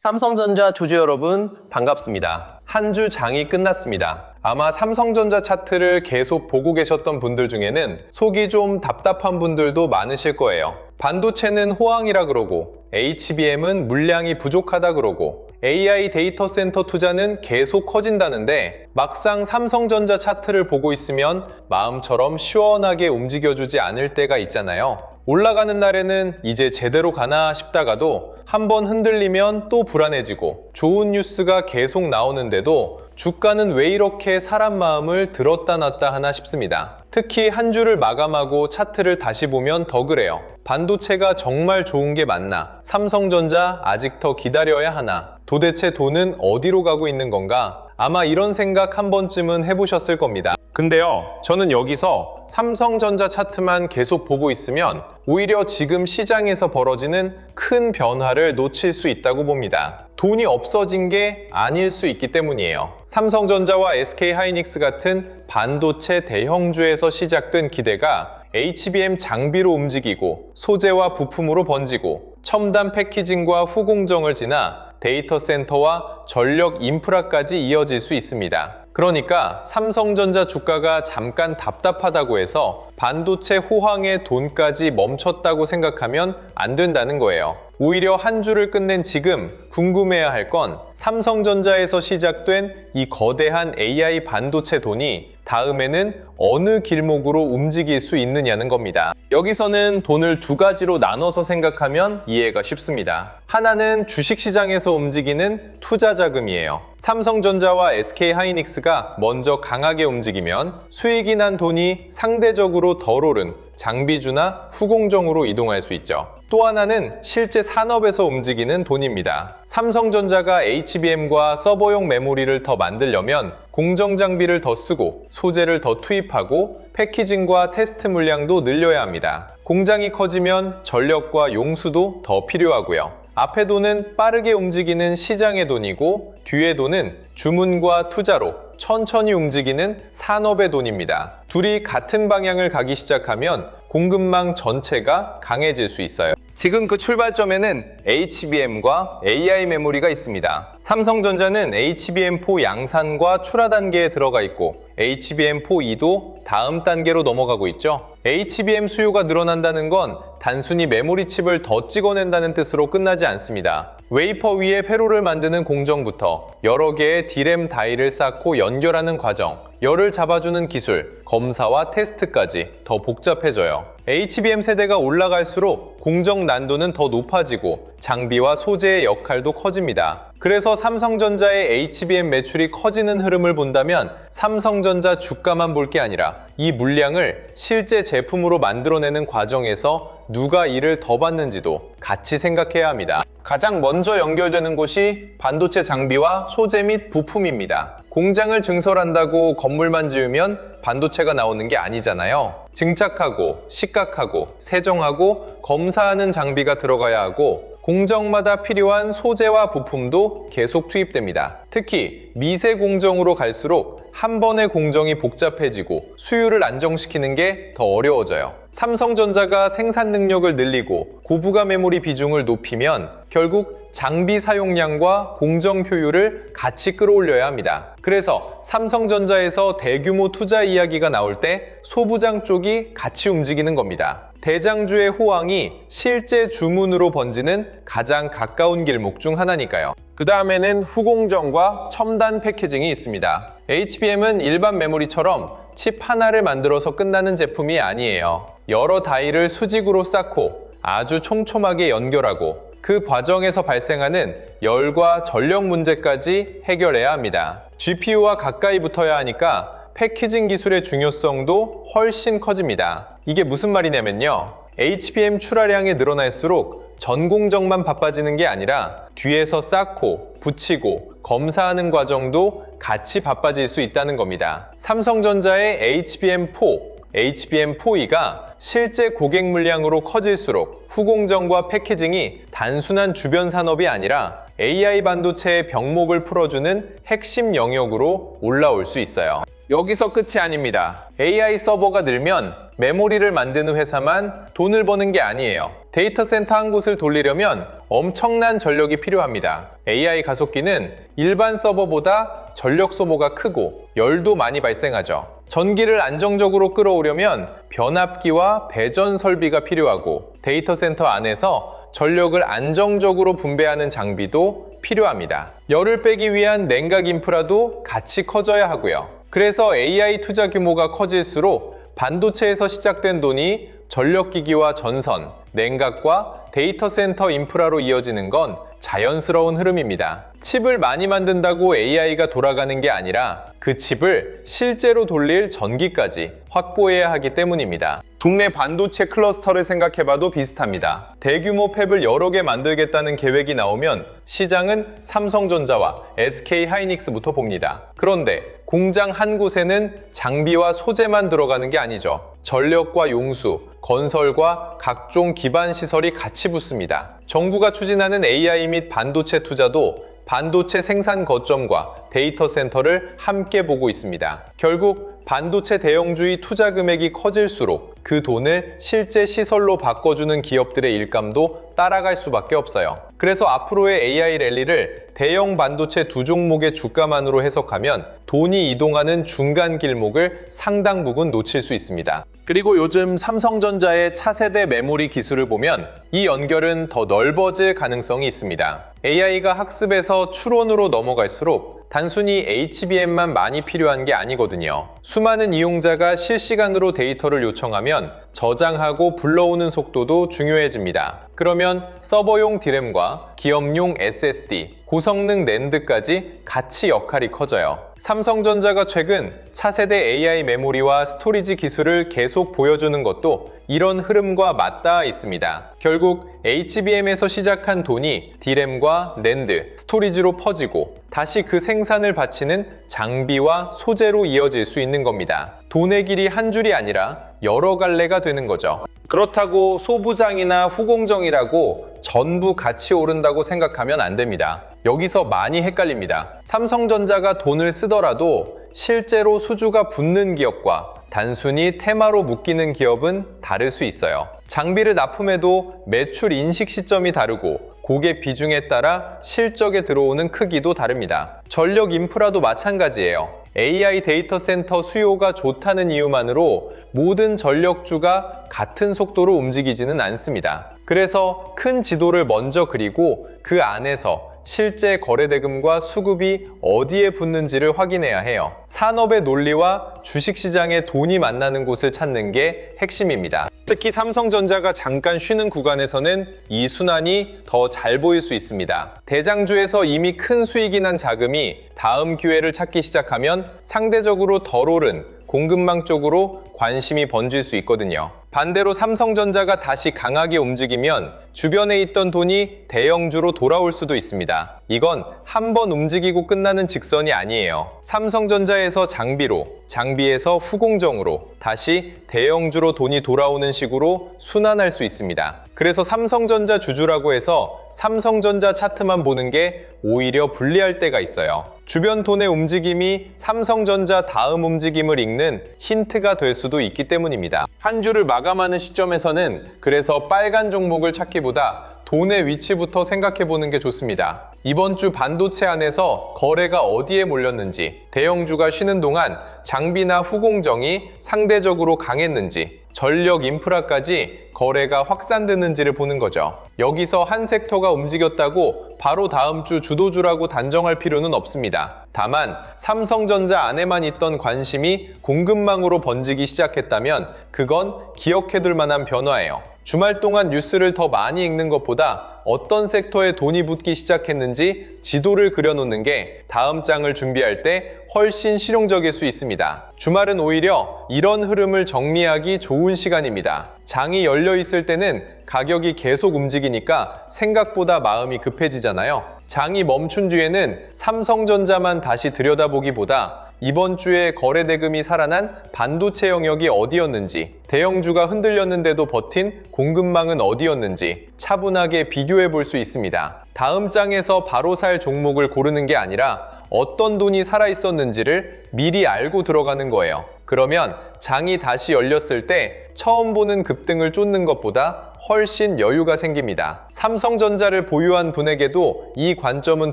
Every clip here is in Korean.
삼성전자 주주 여러분 반갑습니다. 한 주 장이 끝났습니다. 아마 삼성전자 차트를 계속 보고 계셨던 분들 중에는 속이 좀 답답한 분들도 많으실 거예요. 반도체는 호황이라 그러고 HBM은 물량이 부족하다 그러고 AI 데이터 센터 투자는 계속 커진다는데 막상 삼성전자 차트를 보고 있으면 마음처럼 시원하게 움직여주지 않을 때가 있잖아요. 올라가는 날에는 이제 제대로 가나 싶다가도 한번 흔들리면 또 불안해지고 좋은 뉴스가 계속 나오는데도 주가는 왜 이렇게 사람 마음을 들었다 놨다 하나 싶습니다. 특히 한 주를 마감하고 차트를 다시 보면 더 그래요. 반도체가 정말 좋은 게 맞나? 삼성전자 아직 더 기다려야 하나? 도대체 돈은 어디로 가고 있는 건가? 아마 이런 생각 한 번쯤은 해보셨을 겁니다. 근데요, 저는 여기서 삼성전자 차트만 계속 보고 있으면 오히려 지금 시장에서 벌어지는 큰 변화를 놓칠 수 있다고 봅니다. 돈이 없어진 게 아닐 수 있기 때문이에요. 삼성전자와 SK하이닉스 같은 반도체 대형주에서 시작된 기대가 HBM 장비로 움직이고 소재와 부품으로 번지고 첨단 패키징과 후공정을 지나 데이터 센터와 전력 인프라까지 이어질 수 있습니다. 그러니까 삼성전자 주가가 잠깐 답답하다고 해서 반도체 호황의 돈까지 멈췄다고 생각하면 안 된다는 거예요. 오히려 한 주를 끝낸 지금 궁금해야 할 건 삼성전자에서 시작된 이 거대한 AI 반도체 돈이 다음에는 어느 길목으로 움직일 수 있느냐는 겁니다. 여기서는 돈을 두 가지로 나눠서 생각하면 이해가 쉽습니다. 하나는 주식시장에서 움직이는 투자 자금이에요. 삼성전자와 SK하이닉스가 먼저 강하게 움직이면 수익이 난 돈이 상대적으로 덜 오른 장비주나 후공정으로 이동할 수 있죠. 또 하나는 실제 산업에서 움직이는 돈입니다. 삼성전자가 HBM과 서버용 메모리를 더 만들려면 공정 장비를 더 쓰고 소재를 더 투입하고 패키징과 테스트 물량도 늘려야 합니다. 공장이 커지면 전력과 용수도 더 필요하고요. 앞에 돈은 빠르게 움직이는 시장의 돈이고 뒤에 돈은 주문과 투자로 천천히 움직이는 산업의 돈입니다. 둘이 같은 방향을 가기 시작하면 공급망 전체가 강해질 수 있어요. 지금 그 출발점에는 HBM과 AI 메모리가 있습니다. 삼성전자는 HBM4 양산과 출하 단계에 들어가 있고 HBM4E도 다음 단계로 넘어가고 있죠. HBM 수요가 늘어난다는 건 단순히 메모리 칩을 더 찍어낸다는 뜻으로 끝나지 않습니다. 웨이퍼 위에 회로를 만드는 공정부터 여러 개의 D램 다이를 쌓고 연결하는 과정, 열을 잡아주는 기술, 검사와 테스트까지 더 복잡해져요. HBM 세대가 올라갈수록 공정 난도는 더 높아지고 장비와 소재의 역할도 커집니다. 그래서 삼성전자의 HBM 매출이 커지는 흐름을 본다면 삼성전자 주가만 볼 게 아니라 이 물량을 실제 제품으로 만들어내는 과정에서 누가 이를 더 받는지도 같이 생각해야 합니다. 가장 먼저 연결되는 곳이 반도체 장비와 소재 및 부품입니다. 공장을 증설한다고 건물만 지으면 반도체가 나오는 게 아니잖아요. 증착하고, 식각하고, 세정하고, 검사하는 장비가 들어가야 하고 공정마다 필요한 소재와 부품도 계속 투입됩니다. 특히 미세 공정으로 갈수록 한 번의 공정이 복잡해지고 수율을 안정시키는 게 더 어려워져요. 삼성전자가 생산 능력을 늘리고 고부가 메모리 비중을 높이면 결국 장비 사용량과 공정 효율을 같이 끌어올려야 합니다. 그래서 삼성전자에서 대규모 투자 이야기가 나올 때 소부장 쪽이 같이 움직이는 겁니다. 대장주의 호황이 실제 주문으로 번지는 가장 가까운 길목 중 하나니까요. 그 다음에는 후공정과 첨단 패키징이 있습니다. HBM은 일반 메모리처럼 칩 하나를 만들어서 끝나는 제품이 아니에요. 여러 다이를 수직으로 쌓고 아주 촘촘하게 연결하고 그 과정에서 발생하는 열과 전력 문제까지 해결해야 합니다. GPU와 가까이 붙어야 하니까 패키징 기술의 중요성도 훨씬 커집니다. 이게 무슨 말이냐면요. HBM 출하량이 늘어날수록 전공정만 바빠지는 게 아니라 뒤에서 쌓고 붙이고 검사하는 과정도 같이 바빠질 수 있다는 겁니다. 삼성전자의 HBM4, HBM4E가 실제 고객 물량으로 커질수록 후공정과 패키징이 단순한 주변 산업이 아니라 AI 반도체의 병목을 풀어주는 핵심 영역으로 올라올 수 있어요. 여기서 끝이 아닙니다. AI 서버가 늘면 메모리를 만드는 회사만 돈을 버는 게 아니에요. 데이터 센터 한 곳을 돌리려면 엄청난 전력이 필요합니다. AI 가속기는 일반 서버보다 전력 소모가 크고 열도 많이 발생하죠. 전기를 안정적으로 끌어오려면 변압기와 배전 설비가 필요하고 데이터 센터 안에서 전력을 안정적으로 분배하는 장비도 필요합니다. 열을 빼기 위한 냉각 인프라도 같이 커져야 하고요. 그래서 AI 투자 규모가 커질수록 반도체에서 시작된 돈이 전력기기와 전선, 냉각과 데이터 센터 인프라로 이어지는 건 자연스러운 흐름입니다. 칩을 많이 만든다고 AI가 돌아가는 게 아니라 그 칩을 실제로 돌릴 전기까지 확보해야 하기 때문입니다. 국내 반도체 클러스터를 생각해봐도 비슷합니다. 대규모 팹을 여러 개 만들겠다는 계획이 나오면 시장은 삼성전자와 SK하이닉스부터 봅니다. 그런데 공장 한 곳에는 장비와 소재만 들어가는 게 아니죠. 전력과 용수, 건설과 각종 기반 시설이 같이 붙습니다. 정부가 추진하는 AI 및 반도체 투자도 반도체 생산 거점과 데이터 센터를 함께 보고 있습니다. 결국 반도체 대형주의 투자 금액이 커질수록 그 돈을 실제 시설로 바꿔주는 기업들의 일감도 따라갈 수밖에 없어요. 그래서 앞으로의 AI 랠리를 대형 반도체 두 종목의 주가만으로 해석하면 돈이 이동하는 중간 길목을 상당 부분 놓칠 수 있습니다. 그리고 요즘 삼성전자의 차세대 메모리 기술을 보면 이 연결은 더 넓어질 가능성이 있습니다. AI가 학습에서 추론으로 넘어갈수록 단순히 HBM만 많이 필요한 게 아니거든요. 수많은 이용자가 실시간으로 데이터를 요청하면 저장하고 불러오는 속도도 중요해집니다. 그러면 서버용 D램과 기업용 SSD, 고성능 낸드까지 같이 역할이 커져요. 삼성전자가 최근 차세대 AI 메모리와 스토리지 기술을 계속 보여주는 것도 이런 흐름과 맞닿아 있습니다. 결국 HBM에서 시작한 돈이 D램과 낸드, 스토리지로 퍼지고 다시 그 생산을 바치는 장비와 소재로 이어질 수 있는 겁니다. 돈의 길이 한 줄이 아니라 여러 갈래가 되는 거죠. 그렇다고 소부장이나 후공정이라고 전부 같이 오른다고 생각하면 안 됩니다. 여기서 많이 헷갈립니다. 삼성전자가 돈을 쓰더라도 실제로 수주가 붙는 기업과 단순히 테마로 묶이는 기업은 다를 수 있어요. 장비를 납품해도 매출 인식 시점이 다르고 고객 비중에 따라 실적에 들어오는 크기도 다릅니다. 전력 인프라도 마찬가지예요. AI 데이터 센터 수요가 좋다는 이유만으로 모든 전력주가 같은 속도로 움직이지는 않습니다. 그래서 큰 지도를 먼저 그리고 그 안에서 실제 거래대금과 수급이 어디에 붙는지를 확인해야 해요. 산업의 논리와 주식시장의 돈이 만나는 곳을 찾는 게 핵심입니다. 특히 삼성전자가 잠깐 쉬는 구간에서는 이 순환이 더 잘 보일 수 있습니다. 대장주에서 이미 큰 수익이 난 자금이 다음 기회를 찾기 시작하면 상대적으로 덜 오른 공급망 쪽으로 관심이 번질 수 있거든요. 반대로 삼성전자가 다시 강하게 움직이면 주변에 있던 돈이 대형주로 돌아올 수도 있습니다. 이건 한 번 움직이고 끝나는 직선이 아니에요. 삼성전자에서 장비로, 장비에서 후공정으로, 다시 대형주로 돈이 돌아오는 식으로 순환할 수 있습니다. 그래서 삼성전자 주주라고 해서 삼성전자 차트만 보는 게 오히려 불리할 때가 있어요. 주변 돈의 움직임이 삼성전자 다음 움직임을 읽는 힌트가 될 수도 있기 때문입니다. 한 주를 마감하는 시점에서는 그래서 빨간 종목을 찾기보다 돈의 위치부터 생각해보는 게 좋습니다. 이번 주 반도체 안에서 거래가 어디에 몰렸는지, 대형주가 쉬는 동안 장비나 후공정이 상대적으로 강했는지, 전력 인프라까지 거래가 확산되는지를 보는 거죠. 여기서 한 섹터가 움직였다고 바로 다음 주 주도주라고 단정할 필요는 없습니다. 다만 삼성전자 안에만 있던 관심이 공급망으로 번지기 시작했다면 그건 기억해둘 만한 변화예요. 주말 동안 뉴스를 더 많이 읽는 것보다 어떤 섹터에 돈이 붙기 시작했는지 지도를 그려놓는 게 다음 장을 준비할 때 훨씬 실용적일 수 있습니다. 주말은 오히려 이런 흐름을 정리하기 좋은 시간입니다. 장이 열려 있을 때는 가격이 계속 움직이니까 생각보다 마음이 급해지잖아요. 장이 멈춘 뒤에는 삼성전자만 다시 들여다보기보다 이번 주에 거래 대금이 살아난 반도체 영역이 어디였는지, 대형주가 흔들렸는데도 버틴 공급망은 어디였는지 차분하게 비교해 볼 수 있습니다. 다음 장에서 바로 살 종목을 고르는 게 아니라 어떤 돈이 살아있었는지를 미리 알고 들어가는 거예요. 그러면 장이 다시 열렸을 때 처음 보는 급등을 쫓는 것보다 훨씬 여유가 생깁니다. 삼성전자를 보유한 분에게도 이 관점은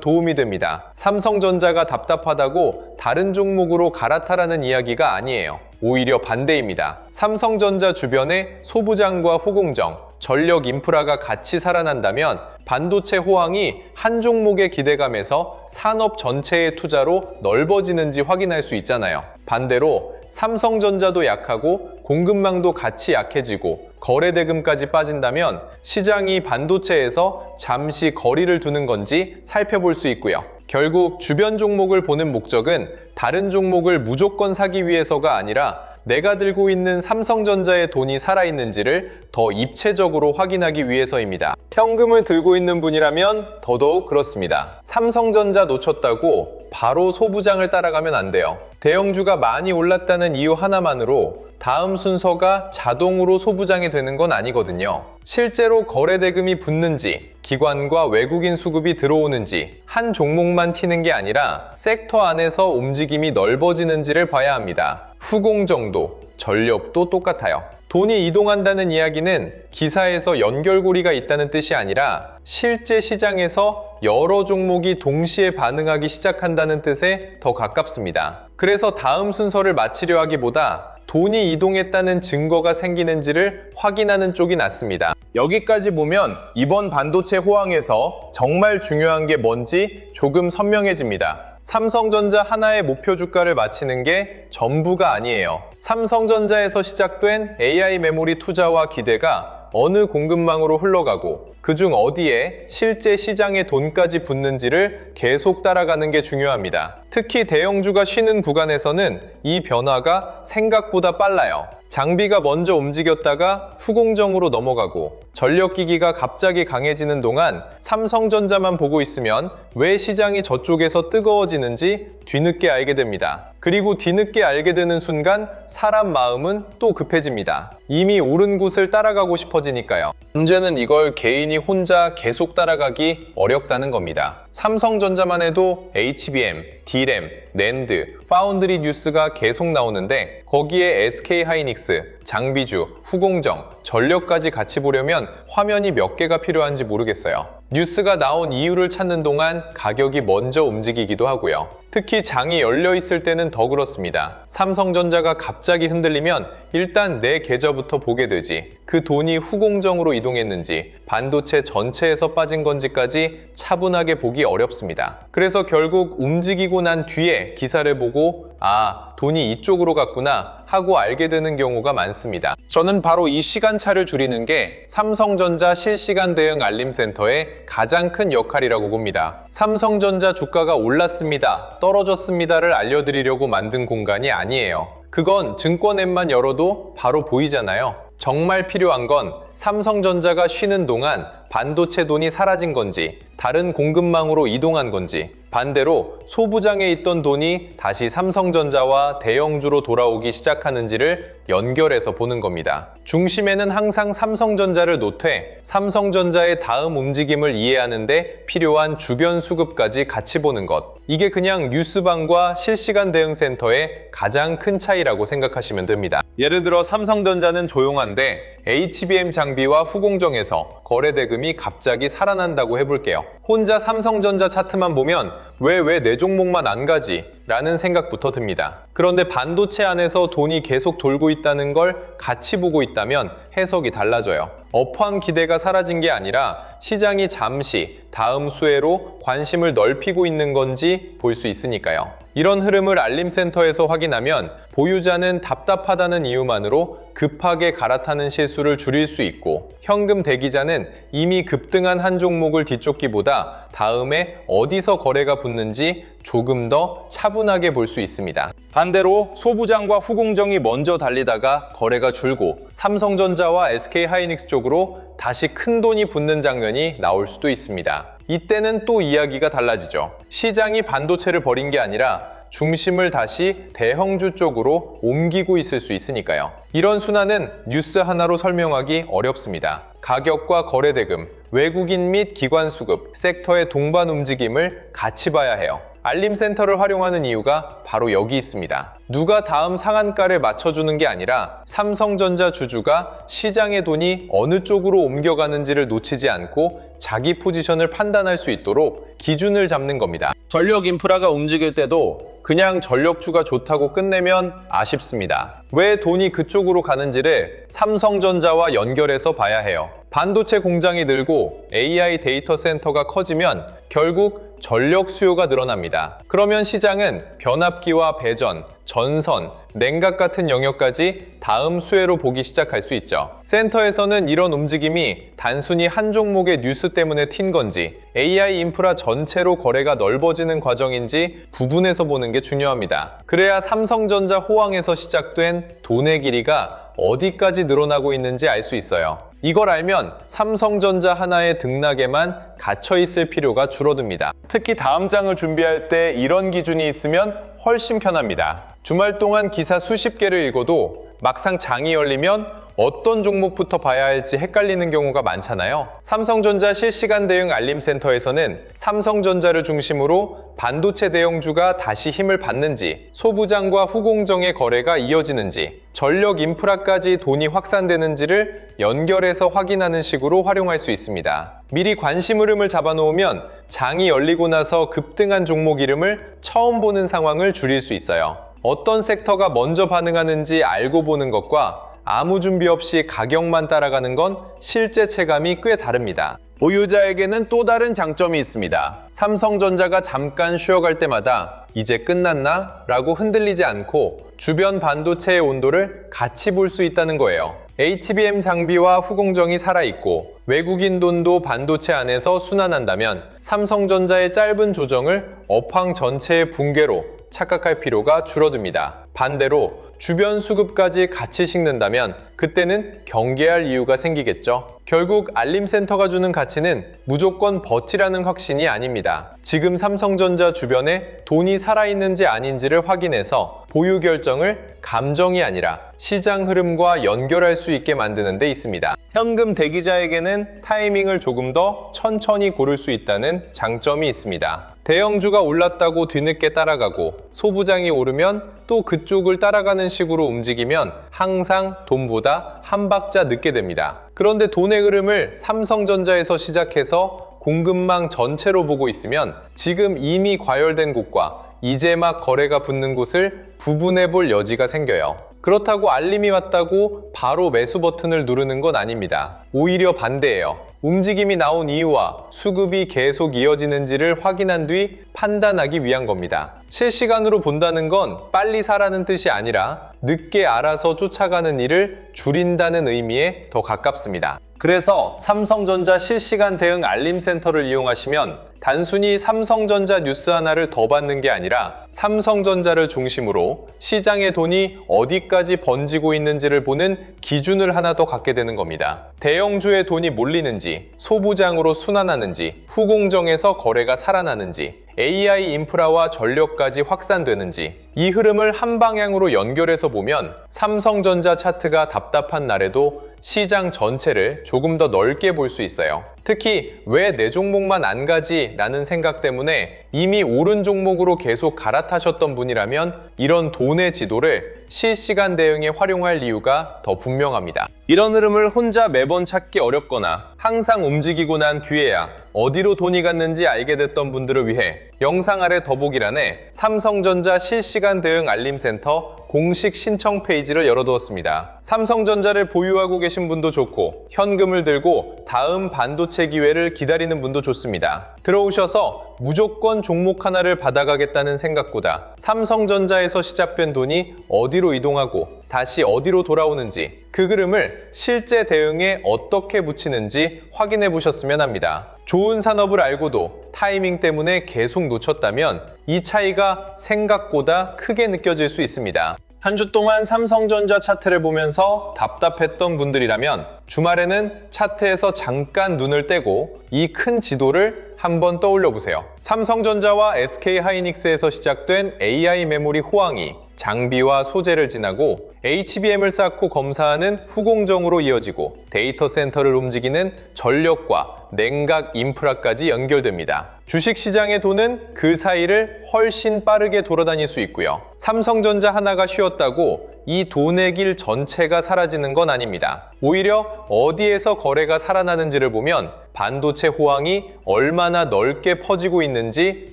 도움이 됩니다. 삼성전자가 답답하다고 다른 종목으로 갈아타라는 이야기가 아니에요. 오히려 반대입니다. 삼성전자 주변에 소부장과 후공정, 전력 인프라가 같이 살아난다면 반도체 호황이 한 종목의 기대감에서 산업 전체의 투자로 넓어지는지 확인할 수 있잖아요. 반대로 삼성전자도 약하고 공급망도 같이 약해지고 거래대금까지 빠진다면 시장이 반도체에서 잠시 거리를 두는 건지 살펴볼 수 있고요. 결국 주변 종목을 보는 목적은 다른 종목을 무조건 사기 위해서가 아니라 내가 들고 있는 삼성전자의 돈이 살아있는지를 더 입체적으로 확인하기 위해서입니다. 현금을 들고 있는 분이라면 더더욱 그렇습니다. 삼성전자 놓쳤다고 바로 소부장을 따라가면 안 돼요. 대형주가 많이 올랐다는 이유 하나만으로 다음 순서가 자동으로 소부장이 되는 건 아니거든요. 실제로 거래대금이 붙는지, 기관과 외국인 수급이 들어오는지, 한 종목만 튀는 게 아니라 섹터 안에서 움직임이 넓어지는지를 봐야 합니다. 후공정도, 전력도 똑같아요. 돈이 이동한다는 이야기는 기사에서 연결고리가 있다는 뜻이 아니라 실제 시장에서 여러 종목이 동시에 반응하기 시작한다는 뜻에 더 가깝습니다. 그래서 다음 순서를 맞히려 하기보다 돈이 이동했다는 증거가 생기는지를 확인하는 쪽이 낫습니다. 여기까지 보면 이번 반도체 호황에서 정말 중요한 게 뭔지 조금 선명해집니다. 삼성전자 하나의 목표 주가를 맞히는 게 전부가 아니에요. 삼성전자에서 시작된 AI 메모리 투자와 기대가 어느 공급망으로 흘러가고 그중 어디에 실제 시장에 돈까지 붙는지를 계속 따라가는 게 중요합니다. 특히 대형주가 쉬는 구간에서는 이 변화가 생각보다 빨라요. 장비가 먼저 움직였다가 후공정으로 넘어가고 전력기기가 갑자기 강해지는 동안 삼성전자만 보고 있으면 왜 시장이 저쪽에서 뜨거워지는지 뒤늦게 알게 됩니다. 그리고 뒤늦게 알게 되는 순간 사람 마음은 또 급해집니다. 이미 오른 곳을 따라가고 싶어지니까요. 문제는 이걸 개인이 혼자 계속 따라가기 어렵다는 겁니다. 삼성전자만 해도 HBM, D램, 낸드, 파운드리 뉴스가 계속 나오는데 거기에 SK하이닉스, 장비주, 후공정, 전력까지 같이 보려면 화면이 몇 개가 필요한지 모르겠어요. 뉴스가 나온 이유를 찾는 동안 가격이 먼저 움직이기도 하고요. 특히 장이 열려 있을 때는 더 그렇습니다. 삼성전자가 갑자기 흔들리면 일단 내 계좌부터 보게 되지. 그 돈이 후공정으로 이동했는지, 반도체 전체에서 빠진 건지까지 차분하게 보기 어렵습니다. 그래서 결국 움직이고 난 뒤에 기사를 보고 아, 돈이 이쪽으로 갔구나 하고 알게 되는 경우가 많습니다. 저는 바로 이 시간차를 줄이는 게 삼성전자 실시간 대응 알림센터의 가장 큰 역할이라고 봅니다. 삼성전자 주가가 올랐습니다, 떨어졌습니다를 알려드리려고 만든 공간이 아니에요. 그건 증권 앱만 열어도 바로 보이잖아요. 정말 필요한 건 삼성전자가 쉬는 동안 반도체 돈이 사라진 건지, 다른 공급망으로 이동한 건지, 반대로 소부장에 있던 돈이 다시 삼성전자와 대형주로 돌아오기 시작하는지를 연결해서 보는 겁니다. 중심에는 항상 삼성전자를 놓되 삼성전자의 다음 움직임을 이해하는 데 필요한 주변 수급까지 같이 보는 것. 이게 그냥 뉴스방과 실시간 대응센터의 가장 큰 차이라고 생각하시면 됩니다. 예를 들어 삼성전자는 조용한데 HBM 장비와 후공정에서 거래대금이 갑자기 살아난다고 해볼게요. 혼자 삼성전자 차트만 보면 왜 내 종목만 안 가지? 라는 생각부터 듭니다. 그런데 반도체 안에서 돈이 계속 돌고 있다는 걸 같이 보고 있다면 해석이 달라져요. 업황 기대가 사라진 게 아니라 시장이 잠시 다음 수혜로 관심을 넓히고 있는 건지 볼 수 있으니까요. 이런 흐름을 알림센터에서 확인하면 보유자는 답답하다는 이유만으로 급하게 갈아타는 실수를 줄일 수 있고, 현금 대기자는 이미 급등한 한 종목을 뒤쫓기보다 다음에 어디서 거래가 붙는지 조금 더 차분하게 볼 수 있습니다. 반대로 소부장과 후공정이 먼저 달리다가 거래가 줄고 삼성전자와 SK하이닉스 쪽으로 다시 큰 돈이 붙는 장면이 나올 수도 있습니다. 이때는 또 이야기가 달라지죠. 시장이 반도체를 버린 게 아니라 중심을 다시 대형주 쪽으로 옮기고 있을 수 있으니까요. 이런 순환은 뉴스 하나로 설명하기 어렵습니다. 가격과 거래대금, 외국인 및 기관 수급, 섹터의 동반 움직임을 같이 봐야 해요. 알림센터를 활용하는 이유가 바로 여기 있습니다. 누가 다음 상한가를 맞춰주는 게 아니라 삼성전자 주주가 시장의 돈이 어느 쪽으로 옮겨가는지를 놓치지 않고 자기 포지션을 판단할 수 있도록 기준을 잡는 겁니다. 전력 인프라가 움직일 때도 그냥 전력주가 좋다고 끝내면 아쉽습니다. 왜 돈이 그쪽으로 가는지를 삼성전자와 연결해서 봐야 해요. 반도체 공장이 늘고 AI 데이터 센터가 커지면 결국 전력 수요가 늘어납니다. 그러면 시장은 변압기와 배전, 전선, 냉각 같은 영역까지 다음 수혜로 보기 시작할 수 있죠. 센터에서는 이런 움직임이 단순히 한 종목의 뉴스 때문에 튄 건지 AI 인프라 전체로 거래가 넓어지는 과정인지 구분해서 보는 게 중요합니다. 그래야 삼성전자 호황에서 시작된 돈의 길이가 어디까지 늘어나고 있는지 알 수 있어요. 이걸 알면 삼성전자 하나의 등락에만 갇혀 있을 필요가 줄어듭니다. 특히 다음 장을 준비할 때 이런 기준이 있으면 훨씬 편합니다. 주말 동안 기사 수십 개를 읽어도 막상 장이 열리면 어떤 종목부터 봐야 할지 헷갈리는 경우가 많잖아요. 삼성전자 실시간 대응 알림센터에서는 삼성전자를 중심으로 반도체 대형주가 다시 힘을 받는지, 소부장과 후공정의 거래가 이어지는지, 전력 인프라까지 돈이 확산되는지를 연결해서 확인하는 식으로 활용할 수 있습니다. 미리 관심 흐름을 잡아놓으면 장이 열리고 나서 급등한 종목 이름을 처음 보는 상황을 줄일 수 있어요. 어떤 섹터가 먼저 반응하는지 알고 보는 것과 아무 준비 없이 가격만 따라가는 건 실제 체감이 꽤 다릅니다. 보유자에게는 또 다른 장점이 있습니다. 삼성전자가 잠깐 쉬어갈 때마다 이제 끝났나? 라고 흔들리지 않고 주변 반도체의 온도를 같이 볼 수 있다는 거예요. HBM 장비와 후공정이 살아있고 외국인 돈도 반도체 안에서 순환한다면 삼성전자의 짧은 조정을 업황 전체의 붕괴로 착각할 필요가 줄어듭니다. 반대로 주변 수급까지 같이 식는다면 그때는 경계할 이유가 생기겠죠. 결국 알림센터가 주는 가치는 무조건 버티라는 확신이 아닙니다. 지금 삼성전자 주변에 돈이 살아있는지 아닌지를 확인해서 보유 결정을 감정이 아니라 시장 흐름과 연결할 수 있게 만드는 데 있습니다. 현금 대기자에게는 타이밍을 조금 더 천천히 고를 수 있다는 장점이 있습니다. 대형주가 올랐다고 뒤늦게 따라가고 소부장이 오르면 또 그쪽을 따라가는 식으로 움직이면 항상 돈보다 한 박자 늦게 됩니다. 그런데 돈의 흐름을 삼성전자에서 시작해서 공급망 전체로 보고 있으면 지금 이미 과열된 곳과 이제 막 거래가 붙는 곳을 구분해 볼 여지가 생겨요. 그렇다고 알림이 왔다고 바로 매수 버튼을 누르는 건 아닙니다. 오히려 반대예요. 움직임이 나온 이유와 수급이 계속 이어지는지를 확인한 뒤 판단하기 위한 겁니다. 실시간으로 본다는 건 빨리 사라는 뜻이 아니라 늦게 알아서 쫓아가는 일을 줄인다는 의미에 더 가깝습니다. 그래서 삼성전자 실시간 대응 알림센터를 이용하시면 단순히 삼성전자 뉴스 하나를 더 받는 게 아니라 삼성전자를 중심으로 시장의 돈이 어디까지 번지고 있는지를 보는 기준을 하나 더 갖게 되는 겁니다. 대형주의 돈이 몰리는지, 소부장으로 순환하는지, 후공정에서 거래가 살아나는지, AI 인프라와 전력까지 확산되는지 이 흐름을 한 방향으로 연결해서 보면 삼성전자 차트가 답답한 날에도 시장 전체를 조금 더 넓게 볼 수 있어요. 특히 왜 내 종목만 안 가지? 라는 생각 때문에 이미 오른 종목으로 계속 갈아타셨던 분이라면 이런 돈의 지도를 실시간 대응에 활용할 이유가 더 분명합니다. 이런 흐름을 혼자 매번 찾기 어렵거나 항상 움직이고 난 뒤에야 어디로 돈이 갔는지 알게 됐던 분들을 위해 영상 아래 더보기란에 삼성전자 실시간 대응 알림센터 공식 신청 페이지를 열어두었습니다. 삼성전자를 보유하고 계신 분도 좋고 현금을 들고 다음 반도체 기회를 기다리는 분도 좋습니다. 들어오셔서 무조건 종목 하나를 받아가겠다는 생각보다 삼성전자에서 시작된 돈이 어디로 이동하고 다시 어디로 돌아오는지 그 그림을 실제 대응에 어떻게 붙이는지 확인해 보셨으면 합니다. 좋은 산업을 알고도 타이밍 때문에 계속 놓쳤다면 이 차이가 생각보다 크게 느껴질 수 있습니다. 한 주 동안 삼성전자 차트를 보면서 답답했던 분들이라면 주말에는 차트에서 잠깐 눈을 떼고 이 큰 지도를 한번 떠올려 보세요. 삼성전자와 SK하이닉스에서 시작된 AI 메모리 호황이 장비와 소재를 지나고 HBM을 쌓고 검사하는 후공정으로 이어지고 데이터 센터를 움직이는 전력과 냉각 인프라까지 연결됩니다. 주식시장의 돈은 그 사이를 훨씬 빠르게 돌아다닐 수 있고요. 삼성전자 하나가 쉬었다고 이 돈의 길 전체가 사라지는 건 아닙니다. 오히려 어디에서 거래가 살아나는지를 보면 반도체 호황이 얼마나 넓게 퍼지고 있는지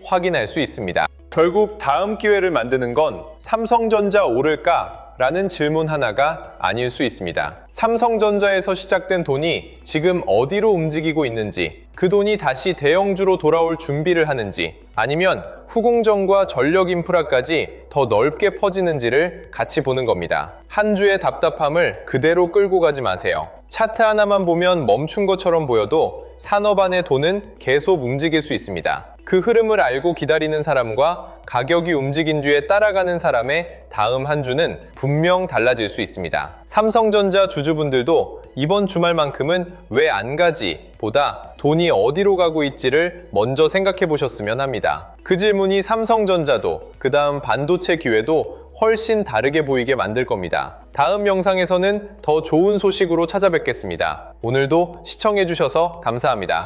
확인할 수 있습니다. 결국 다음 기회를 만드는 건 삼성전자 오를까? 라는 질문 하나가 아닐 수 있습니다. 삼성전자에서 시작된 돈이 지금 어디로 움직이고 있는지, 그 돈이 다시 대형주로 돌아올 준비를 하는지, 아니면 후공정과 전력 인프라까지 더 넓게 퍼지는지를 같이 보는 겁니다. 한 주의 답답함을 그대로 끌고 가지 마세요. 차트 하나만 보면 멈춘 것처럼 보여도 산업 안의 돈은 계속 움직일 수 있습니다. 그 흐름을 알고 기다리는 사람과 가격이 움직인 뒤에 따라가는 사람의 다음 한 주는 분명 달라질 수 있습니다. 삼성전자 주주분들도 이번 주말만큼은 왜 안 가지? 보다 돈이 어디로 가고 있지를 먼저 생각해 보셨으면 합니다. 그 질문이 삼성전자도 그 다음 반도체 기회도 훨씬 다르게 보이게 만들 겁니다. 다음 영상에서는 더 좋은 소식으로 찾아뵙겠습니다. 오늘도 시청해 주셔서 감사합니다.